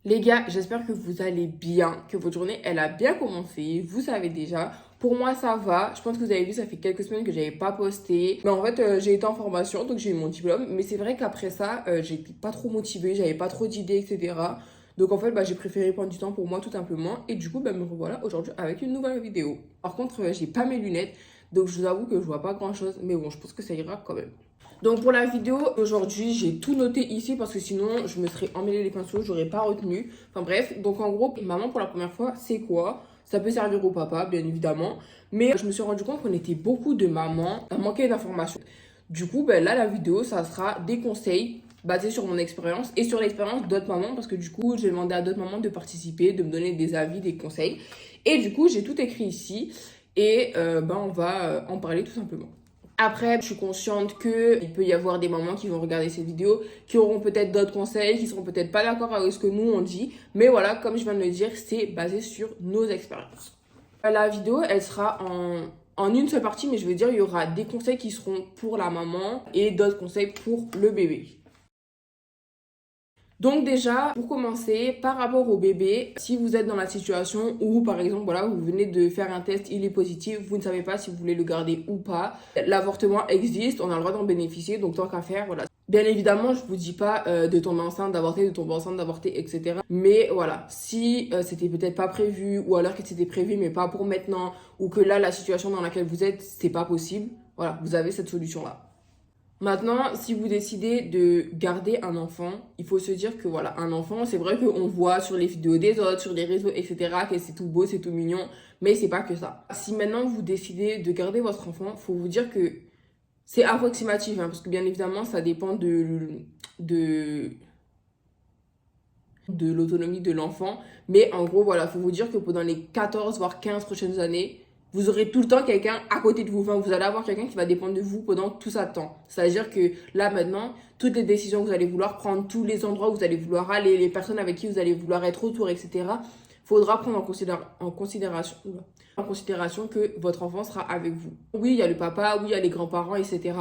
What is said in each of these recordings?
Les gars, j'espère que vous allez bien, que votre journée, elle a bien commencé. Vous savez déjà. Pour moi, ça va. Je pense que vous avez vu, ça fait quelques semaines que j'avais pas posté. Mais en fait, j'ai été en formation, donc j'ai eu mon diplôme. Mais c'est vrai qu'après ça, j'étais pas trop motivée, j'avais pas trop d'idées, etc. Donc en fait, j'ai préféré prendre du temps pour moi tout simplement. Et du coup, me revoilà aujourd'hui avec une nouvelle vidéo. Par contre, j'ai pas mes lunettes, donc je vous avoue que je vois pas grand-chose. Mais bon, je pense que ça ira quand même. Donc pour la vidéo d'aujourd'hui, j'ai tout noté ici parce que sinon je me serais emmêlé les pinceaux, j'aurais pas retenu. Enfin bref, donc en gros, maman pour la première fois, c'est quoi? Ça peut servir au papa, bien évidemment. Mais je me suis rendu compte qu'on était beaucoup de mamans à manquer d'informations. Du coup, là, la vidéo, ça sera des conseils basés sur mon expérience et sur l'expérience d'autres mamans parce que du coup, j'ai demandé à d'autres mamans de participer, de me donner des avis, des conseils. Et du coup, j'ai tout écrit ici et on va en parler tout simplement. Après, je suis consciente qu'il peut y avoir des mamans qui vont regarder cette vidéo, qui auront peut-être d'autres conseils, qui seront peut-être pas d'accord avec ce que nous on dit. Mais voilà, comme je viens de le dire, c'est basé sur nos expériences. La vidéo, elle sera en une seule partie, mais je veux dire, il y aura des conseils qui seront pour la maman et d'autres conseils pour le bébé. Donc déjà, pour commencer, par rapport au bébé, si vous êtes dans la situation où, par exemple, voilà, vous venez de faire un test, il est positif, vous ne savez pas si vous voulez le garder ou pas, l'avortement existe, on a le droit d'en bénéficier, donc tant qu'à faire, voilà. Bien évidemment, je vous dis pas de tomber enceinte, d'avorter, etc. Mais voilà, si c'était peut-être pas prévu, ou alors que c'était prévu mais pas pour maintenant, ou que là, la situation dans laquelle vous êtes, c'est pas possible, voilà, vous avez cette solution-là. Maintenant, si vous décidez de garder un enfant, il faut se dire que voilà, un enfant, c'est vrai qu'on voit sur les vidéos des autres, sur les réseaux, etc., que c'est tout beau, c'est tout mignon, mais c'est pas que ça. Si maintenant vous décidez de garder votre enfant, faut vous dire que c'est approximatif, hein, parce que bien évidemment, ça dépend de, de l'autonomie de l'enfant. Mais en gros, voilà, faut vous dire que pendant les 14 voire 15 prochaines années, vous aurez tout le temps quelqu'un à côté de vous. Enfin, vous allez avoir quelqu'un qui va dépendre de vous pendant tout ça temps. C'est-à-dire que là, maintenant, toutes les décisions que vous allez vouloir prendre, tous les endroits où vous allez vouloir aller, les personnes avec qui vous allez vouloir être autour, etc., faudra prendre en considération que votre enfant sera avec vous. Oui, il y a le papa, oui, il y a les grands-parents, etc.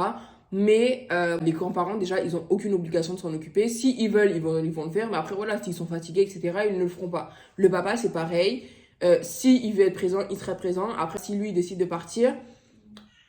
Mais les grands-parents, déjà, ils n'ont aucune obligation de s'en occuper. Si ils veulent, ils vont le faire. Mais après, voilà, s'ils sont fatigués, etc., ils ne le feront pas. Le papa, c'est pareil. S'il veut être présent, il sera présent. Après, si lui décide de partir,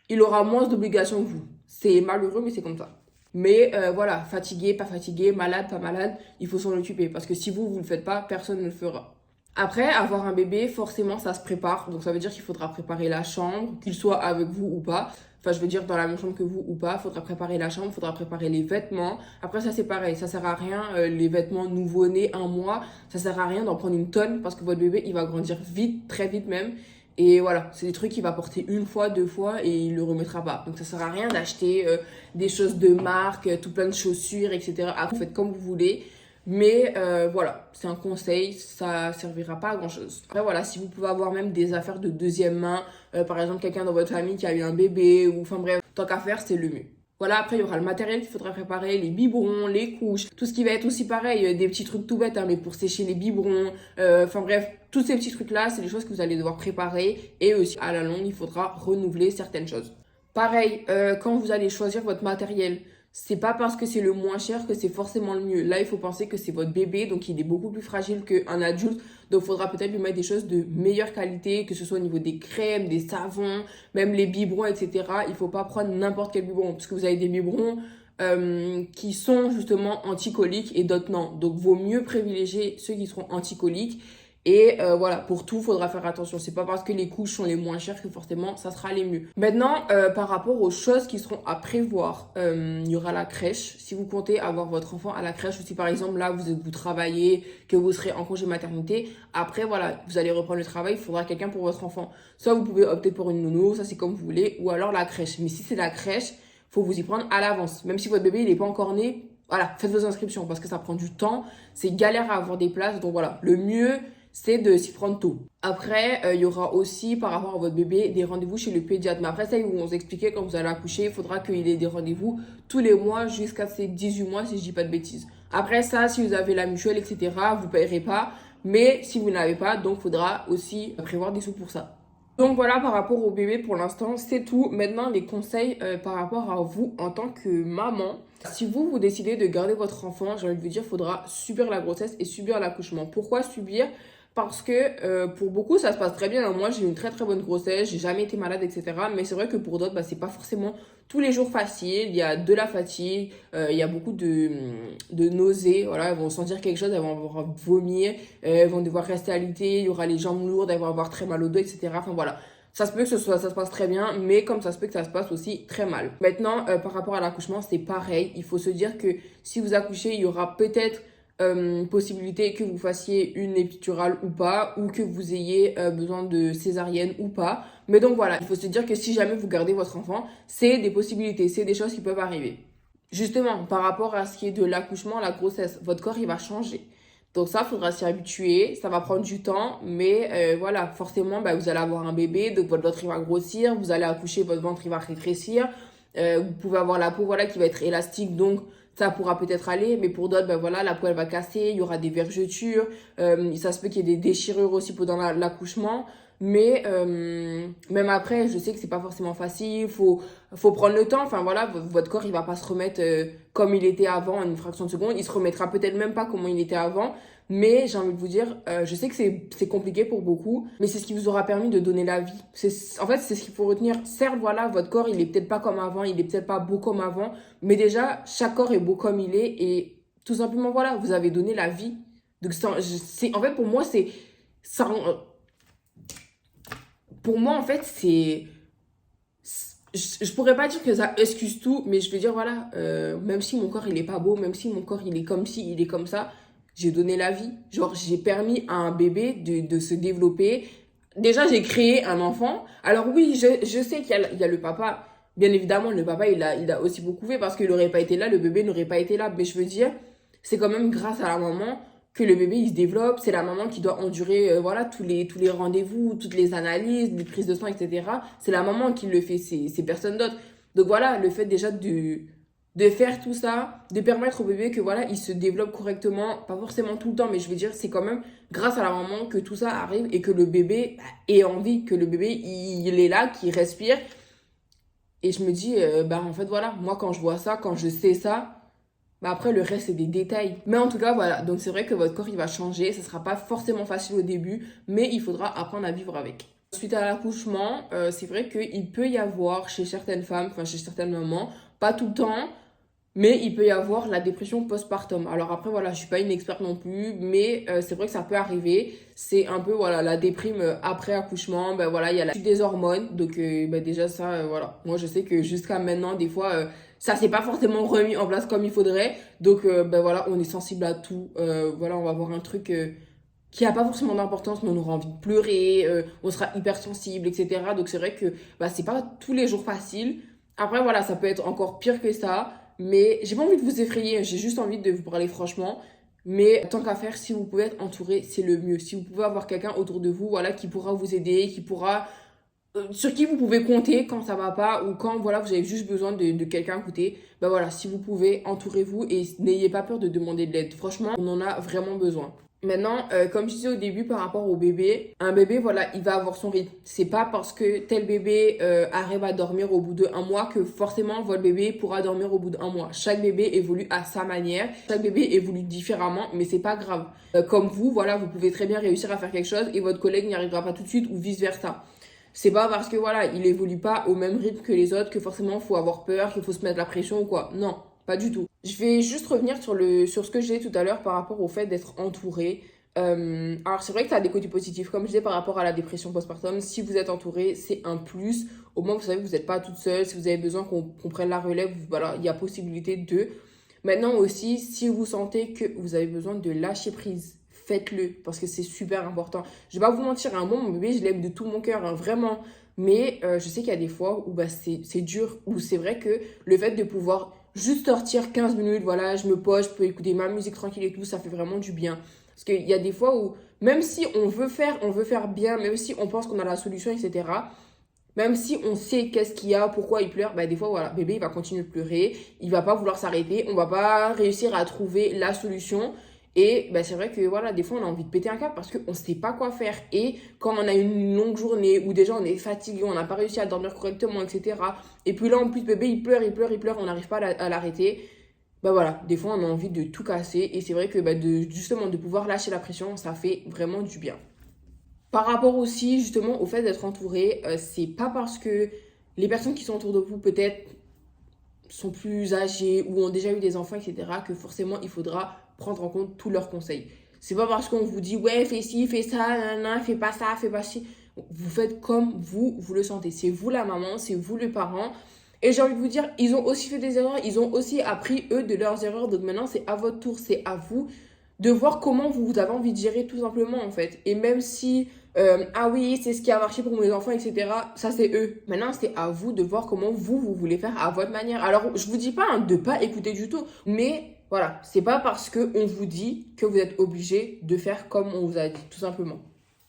il aura moins d'obligations que vous. C'est malheureux, mais c'est comme ça. Mais voilà, fatigué, pas fatigué, malade, pas malade, il faut s'en occuper. Parce que si vous ne le faites pas, personne ne le fera. Après, avoir un bébé, forcément, ça se prépare. Donc, ça veut dire qu'il faudra préparer la chambre, qu'il soit avec vous ou pas. Enfin, je veux dire, dans la même chambre que vous ou pas. Il faudra préparer la chambre, il faudra préparer les vêtements. Après, ça, c'est pareil. Ça sert à rien, les vêtements nouveau-nés, un mois. Ça sert à rien d'en prendre une tonne parce que votre bébé, il va grandir vite, très vite même. Et voilà, c'est des trucs qu'il va porter une fois, deux fois et il le remettra pas. Donc, ça sert à rien d'acheter des choses de marque, tout plein de chaussures, etc. Après, vous faites comme vous voulez. Mais voilà, c'est un conseil, ça servira pas à grand chose. Après voilà, si vous pouvez avoir même des affaires de deuxième main, par exemple quelqu'un dans votre famille qui a eu un bébé, ou enfin bref, tant qu'à faire, c'est le mieux. Voilà, après il y aura le matériel qu'il faudra préparer, les biberons, les couches, tout ce qui va être aussi pareil, des petits trucs tout bêtes, hein, mais pour sécher les biberons, enfin bref, tous ces petits trucs-là, c'est des choses que vous allez devoir préparer et aussi à la longue, il faudra renouveler certaines choses. Pareil, quand vous allez choisir votre matériel, c'est pas parce que c'est le moins cher que c'est forcément le mieux. Là, il faut penser que c'est votre bébé, donc il est beaucoup plus fragile qu'un adulte. Donc, il faudra peut-être lui mettre des choses de meilleure qualité, que ce soit au niveau des crèmes, des savons, même les biberons, etc. Il faut pas prendre n'importe quel biberon, parce que vous avez des biberons qui sont justement anticoliques et d'autres non. Donc, vaut mieux privilégier ceux qui seront anticoliques. Et voilà, pour tout, il faudra faire attention. C'est pas parce que les couches sont les moins chères que forcément ça sera les mieux. Maintenant, par rapport aux choses qui seront à prévoir, il y aura la crèche. Si vous comptez avoir votre enfant à la crèche, ou si par exemple là vous travaillez, que vous serez en congé maternité, après voilà, vous allez reprendre le travail, il faudra quelqu'un pour votre enfant. Soit vous pouvez opter pour une nounou, ça c'est comme vous voulez, ou alors la crèche. Mais si c'est la crèche, faut vous y prendre à l'avance. Même si votre bébé il est pas encore né, voilà, faites vos inscriptions parce que ça prend du temps, c'est galère à avoir des places. Donc voilà, le mieux c'est de s'y prendre tôt. Après, il y aura aussi, par rapport à votre bébé, des rendez-vous chez le pédiatre. Mais après ça, ils vont vous expliquer quand vous allez accoucher, il faudra qu'il ait des rendez-vous tous les mois jusqu'à ses 18 mois, si je dis pas de bêtises. Après ça, si vous avez la mutuelle, etc., vous ne payerez pas. Mais si vous n'avez pas, donc il faudra aussi prévoir des sous pour ça. Donc voilà, par rapport au bébé, pour l'instant, c'est tout. Maintenant, les conseils par rapport à vous en tant que maman. Si vous décidez de garder votre enfant, j'ai envie de vous dire, il faudra subir la grossesse et subir l'accouchement. Pourquoi subir? Parce que pour beaucoup, ça se passe très bien. Moi, j'ai eu une très très bonne grossesse, j'ai jamais été malade, etc. Mais c'est vrai que pour d'autres, bah, c'est pas forcément tous les jours facile. Il y a de la fatigue, il y a beaucoup de nausées. Voilà, elles vont sentir quelque chose, elles vont avoir vomir, elles vont devoir rester alitées, il y aura les jambes lourdes, elles vont avoir très mal au dos, etc. Enfin voilà. Ça se peut que ça se passe très bien, mais comme ça se peut que ça se passe aussi très mal. Maintenant, par rapport à l'accouchement, c'est pareil. Il faut se dire que si vous accouchez, il y aura peut-être possibilité que vous fassiez une épidurale ou pas, ou que vous ayez besoin de césarienne ou pas. Mais donc voilà, il faut se dire que si jamais vous gardez votre enfant, c'est des possibilités, c'est des choses qui peuvent arriver. Justement, par rapport à ce qui est de l'accouchement, la grossesse, votre corps, il va changer. Donc ça, il faudra s'y habituer, ça va prendre du temps, mais voilà, forcément, bah, vous allez avoir un bébé, donc votre ventre, il va grossir, vous allez accoucher, votre ventre, il va rétrécir, vous pouvez avoir la peau, voilà, qui va être élastique, donc ça pourra peut-être aller, mais pour d'autres, ben voilà, la peau, elle va casser, il y aura des vergetures, ça se peut qu'il y ait des déchirures aussi pendant l'accouchement, mais même après, je sais que c'est pas forcément facile, faut prendre le temps, enfin voilà, votre corps, il va pas se remettre comme il était avant en une fraction de seconde, il se remettra peut-être même pas comment il était avant, mais j'ai envie de vous dire, je sais que c'est compliqué pour beaucoup, mais c'est ce qui vous aura permis de donner la vie. En fait, c'est ce qu'il faut retenir. Certes, voilà, votre corps, il est peut-être pas comme avant, il est peut-être pas beau comme avant, mais déjà, chaque corps est beau comme il est, et tout simplement, voilà, vous avez donné la vie. Donc, en fait, pour moi, ça, pour moi, en fait, je pourrais pas dire que ça excuse tout, mais je veux dire, voilà, même si mon corps, il est pas beau, même si mon corps, il est comme ci, il est comme ça, j'ai donné la vie. Genre, j'ai permis à un bébé de se développer. Déjà, j'ai créé un enfant. Alors oui, je sais qu'il y a le papa. Bien évidemment, le papa, il a aussi beaucoup fait parce qu'il n'aurait pas été là, le bébé n'aurait pas été là. Mais je veux dire, c'est quand même grâce à la maman que le bébé, il se développe. C'est la maman qui doit endurer, voilà, tous les rendez-vous, toutes les analyses, les prises de sang, etc. C'est la maman qui le fait, c'est personne d'autre. Donc voilà, le fait déjà de faire tout ça, de permettre au bébé que voilà, il se développe correctement, pas forcément tout le temps, mais je veux dire, c'est quand même grâce à la maman que tout ça arrive et que le bébé bah, ait envie, que le bébé, il est là, qu'il respire. Et je me dis, bah en fait, voilà, moi quand je vois ça, quand je sais ça, bah après le reste c'est des détails. Mais en tout cas, voilà, donc c'est vrai que votre corps il va changer, ce sera pas forcément facile au début, mais il faudra apprendre à vivre avec. Suite à l'accouchement, c'est vrai qu'il peut y avoir chez certaines femmes, enfin chez certaines mamans, pas tout le temps, mais il peut y avoir la dépression postpartum. Alors après, voilà, je suis pas une experte non plus, mais c'est vrai que ça peut arriver. C'est un peu, voilà, la déprime après accouchement. Ben voilà, il y a la chute des hormones. Donc ben, déjà ça, voilà. Moi, je sais que jusqu'à maintenant, des fois, ça s'est pas forcément remis en place comme il faudrait. Donc ben voilà, on est sensible à tout. Voilà, on va avoir un truc qui a pas forcément d'importance, mais on aura envie de pleurer, on sera hypersensible, etc. Donc c'est vrai que bah, c'est pas tous les jours facile. Après, voilà, ça peut être encore pire que ça. Mais j'ai pas envie de vous effrayer, j'ai juste envie de vous parler franchement. Mais tant qu'à faire, si vous pouvez être entouré, c'est le mieux. Si vous pouvez avoir quelqu'un autour de vous, voilà, qui pourra vous aider, qui pourra, sur qui vous pouvez compter quand ça va pas ou quand, voilà, vous avez juste besoin de quelqu'un à écouter. Ben voilà, si vous pouvez, entourez-vous et n'ayez pas peur de demander de l'aide. Franchement, on en a vraiment besoin. Maintenant, comme je disais au début par rapport au bébé, un bébé, voilà, il va avoir son rythme. C'est pas parce que tel bébé arrive à dormir au bout de 1 mois que forcément votre bébé pourra dormir au bout d'1 mois. Chaque bébé évolue à sa manière, chaque bébé évolue différemment, mais c'est pas grave. Comme vous, voilà, vous pouvez très bien réussir à faire quelque chose et votre collègue n'y arrivera pas tout de suite ou vice versa. C'est pas parce que voilà, il évolue pas au même rythme que les autres que forcément faut avoir peur, qu'il faut se mettre la pression ou quoi. Non, pas du tout. Je vais juste revenir sur ce que j'ai tout à l'heure par rapport au fait d'être entouré. Alors c'est vrai que ça a des côtés positifs, comme je disais par rapport à la dépression postpartum, si vous êtes entouré, c'est un plus. Au moins vous savez que vous n'êtes pas toute seule, si vous avez besoin qu'on prenne la relève, voilà, il y a possibilité de. Maintenant aussi, si vous sentez que vous avez besoin de lâcher prise, faites-le parce que c'est super important. Je vais pas vous mentir, un bon mon bébé, je l'aime de tout mon cœur, hein, vraiment. Mais je sais qu'il y a des fois où bah, c'est dur, où c'est vrai que le fait de pouvoir juste sortir 15 minutes, voilà, je me pose, je peux écouter ma musique tranquille et tout, ça fait vraiment du bien. Parce qu'il y a des fois où, même si on veut faire bien, même si on pense qu'on a la solution, etc., même si on sait qu'est-ce qu'il y a, pourquoi il pleure, bah des fois, voilà, bébé, il va continuer de pleurer, il va pas vouloir s'arrêter, on va pas réussir à trouver la solution. Et bah, c'est vrai que voilà, des fois on a envie de péter un câble parce qu'on ne sait pas quoi faire. Et quand on a une longue journée où déjà on est fatigué, on n'a pas réussi à dormir correctement, etc. Et puis là en plus bébé il pleure, on n'arrive pas à l'arrêter. Bah voilà, des fois on a envie de tout casser. Et c'est vrai que bah, justement de pouvoir lâcher la pression, ça fait vraiment du bien. Par rapport aussi justement au fait d'être entouré, c'est pas parce que les personnes qui sont autour de vous peut-être sont plus âgés ou ont déjà eu des enfants, etc., que forcément il faudra prendre en compte tous leurs conseils. C'est pas parce qu'on vous dit ouais, fais ci, fais ça, nanana, fais pas ça, fais pas ci. Vous faites comme vous le sentez. C'est vous la maman, c'est vous le parent. Et j'ai envie de vous dire, ils ont aussi fait des erreurs, ils ont aussi appris eux de leurs erreurs. Donc maintenant, c'est à votre tour, c'est à vous de voir comment vous avez envie de gérer tout simplement en fait. Et même si, ah oui, c'est ce qui a marché pour mes enfants, etc., ça c'est eux. Maintenant, c'est à vous de voir comment vous voulez faire à votre manière. Alors, je vous dis pas de pas écouter du tout, mais voilà, c'est pas parce qu'on vous dit que vous êtes obligé de faire comme on vous a dit, tout simplement.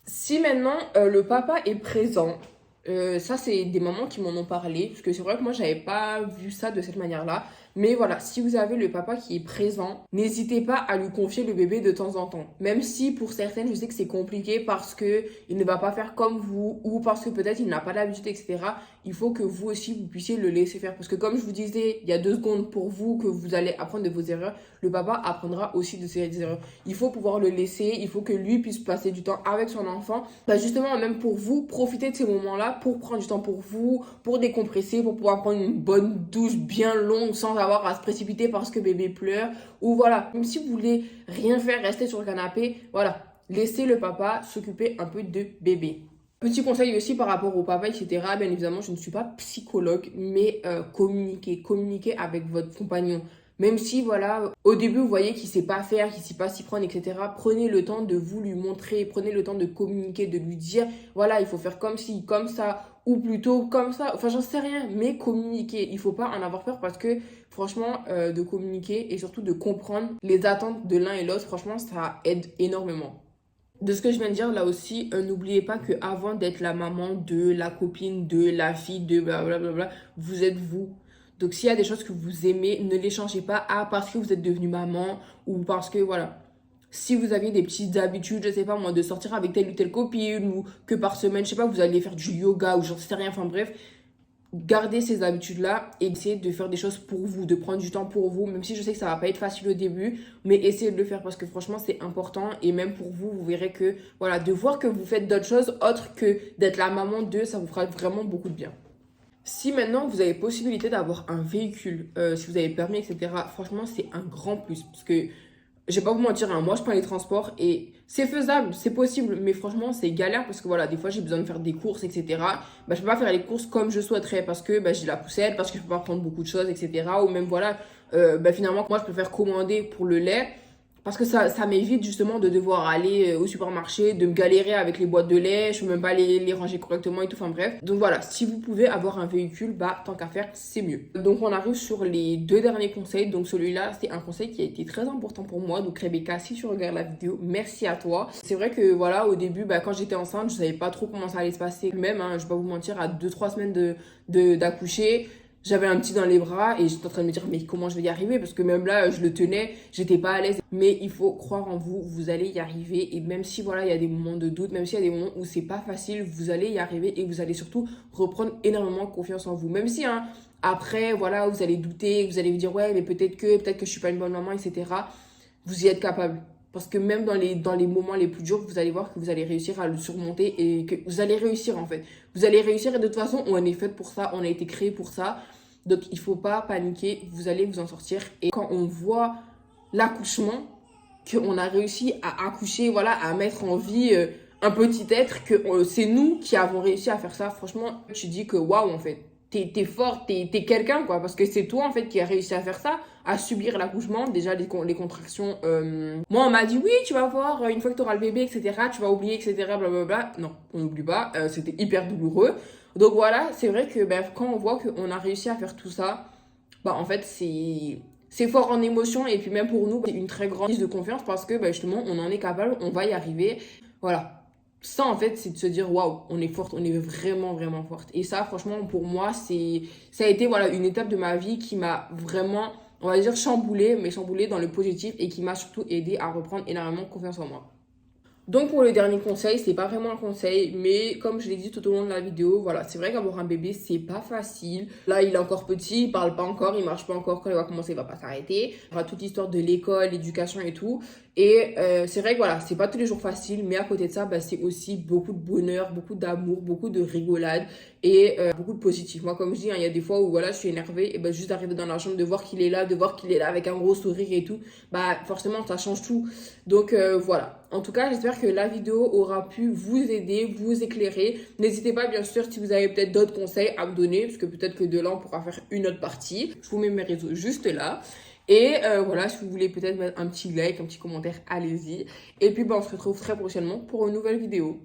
Si maintenant le papa est présent, ça c'est des mamans qui m'en ont parlé, parce que c'est vrai que moi j'avais pas vu ça de cette manière-là. Mais voilà, si vous avez le papa qui est présent, n'hésitez pas à lui confier le bébé de temps en temps. Même si pour certaines, je sais que c'est compliqué parce que il ne va pas faire comme vous ou parce que peut-être il n'a pas l'habitude, etc. Il faut que vous aussi, vous puissiez le laisser faire. Parce que comme je vous disais, il y a 2 secondes pour vous que vous allez apprendre de vos erreurs, le papa apprendra aussi de ses erreurs. Il faut pouvoir le laisser, il faut que lui puisse passer du temps avec son enfant. Bah justement, même pour vous, profitez de ces moments-là pour prendre du temps pour vous, pour décompresser, pour pouvoir prendre une bonne douche bien longue sans avoir à se précipiter parce que bébé pleure. Ou voilà, même si vous voulez rien faire, rester sur le canapé, voilà, laissez le papa s'occuper un peu de bébé. Petit conseil aussi par rapport au papa, etc. Bien évidemment, je ne suis pas psychologue, mais communiquez avec votre compagnon. Même si, voilà, au début, vous voyez qu'il ne sait pas faire, qu'il ne sait pas s'y prendre, etc. Prenez le temps de vous lui montrer, prenez le temps de communiquer, de lui dire, voilà, il faut faire comme ci, comme ça, ou plutôt comme ça. Enfin, j'en sais rien, mais communiquer. Il ne faut pas en avoir peur parce que, franchement, de communiquer et surtout de comprendre les attentes de l'un et l'autre, franchement, ça aide énormément. De ce que je viens de dire là aussi, n'oubliez pas que avant d'être la maman de la copine, de la fille, de blablabla, vous êtes vous. Donc s'il y a des choses que vous aimez, ne les changez pas parce que vous êtes devenue maman ou parce que voilà. Si vous aviez des petites habitudes, je sais pas moi, de sortir avec telle ou telle copine ou que par semaine, je sais pas, vous allez faire du yoga ou j'en sais rien, enfin bref, gardez ces habitudes-là et essayez de faire des choses pour vous, de prendre du temps pour vous, même si je sais que ça va pas être facile au début, mais essayez de le faire parce que franchement, c'est important et même pour vous, vous verrez que, voilà, de voir que vous faites d'autres choses autres que d'être la maman d'eux, ça vous fera vraiment beaucoup de bien. Si maintenant vous avez possibilité d'avoir un véhicule, si vous avez le permis, etc., franchement, c'est un grand plus parce que je vais pas vous mentir, hein, moi je prends les transports et c'est faisable, c'est possible, mais franchement c'est galère parce que voilà, des fois j'ai besoin de faire des courses, etc. Bah, je peux pas faire les courses comme je souhaiterais parce que bah, j'ai la poussette, parce que je peux pas prendre beaucoup de choses, etc. Ou même voilà, bah, finalement moi je préfère commander pour le lait parce que ça m'évite justement de devoir aller au supermarché, de me galérer avec les boîtes de lait, je peux même pas les ranger correctement et tout, enfin bref. Donc voilà, si vous pouvez avoir un véhicule, bah tant qu'à faire, c'est mieux. Donc on arrive sur les 2 derniers conseils. Donc celui-là, c'est un conseil qui a été très important pour moi. Donc Rebecca, si tu regardes la vidéo, merci à toi. C'est vrai que voilà, au début, bah, quand j'étais enceinte, je savais pas trop comment ça allait se passer. Même, hein, je vais pas vous mentir, à 2-3 semaines d'accoucher, j'avais un petit dans les bras et j'étais en train de me dire mais comment je vais y arriver parce que même là je le tenais, j'étais pas à l'aise, mais il faut croire en vous, vous allez y arriver et même si voilà il y a des moments de doute, même s'il y a des moments où c'est pas facile, vous allez y arriver et vous allez surtout reprendre énormément confiance en vous, même si hein, après voilà vous allez douter, vous allez vous dire ouais mais peut-être que je suis pas une bonne maman, etc. Vous y êtes capable. Parce que même dans les moments les plus durs, vous allez voir que vous allez réussir à le surmonter et que vous allez réussir en fait. Vous allez réussir et de toute façon, on est fait pour ça, on a été créé pour ça. Donc il faut pas paniquer, vous allez vous en sortir. Et quand on voit l'accouchement, qu'on a réussi à accoucher, voilà, à mettre en vie un petit être, que c'est nous qui avons réussi à faire ça, franchement, tu dis que waouh en fait. T'es fort, t'es quelqu'un quoi, parce que c'est toi en fait qui a réussi à faire ça, à subir l'accouchement, déjà les contractions. Moi on m'a dit oui tu vas voir, une fois que tu auras le bébé, etc., tu vas oublier, etc., blablabla. Non, on n'oublie pas, c'était hyper douloureux. Donc voilà, c'est vrai que ben, quand on voit qu'on a réussi à faire tout ça, bah en fait c'est fort en émotion et puis même pour nous, c'est une très grande prise de confiance parce que ben, justement on en est capable, on va y arriver. Voilà. Ça, en fait, c'est de se dire, waouh, on est forte, on est vraiment, vraiment forte. Et ça, franchement, pour moi, ça a été, voilà, une étape de ma vie qui m'a vraiment, on va dire chamboulé, mais chamboulé dans le positif et qui m'a surtout aidé à reprendre énormément confiance en moi. Donc pour le dernier conseil, c'est pas vraiment un conseil, mais comme je l'ai dit tout au long de la vidéo, voilà, c'est vrai qu'avoir un bébé, c'est pas facile. Là, il est encore petit, il parle pas encore, il marche pas encore, quand il va commencer, il va pas s'arrêter. Il y aura toute l'histoire de l'école, l'éducation et tout. Et c'est vrai que voilà, c'est pas tous les jours facile, mais à côté de ça, bah, c'est aussi beaucoup de bonheur, beaucoup d'amour, beaucoup de rigolade et beaucoup de positif. Moi, comme je dis, hein, il y a des fois où voilà, je suis énervée, et bah, juste d'arriver dans la chambre, de voir qu'il est là, avec un gros sourire et tout, bah forcément, ça change tout. Donc voilà. En tout cas, j'espère que la vidéo aura pu vous aider, vous éclairer. N'hésitez pas, bien sûr, si vous avez peut-être d'autres conseils à me donner, parce que peut-être que de là, on pourra faire une autre partie. Je vous mets mes réseaux juste là. Et voilà, si vous voulez peut-être mettre un petit like, un petit commentaire, allez-y. Et puis, bah, on se retrouve très prochainement pour une nouvelle vidéo.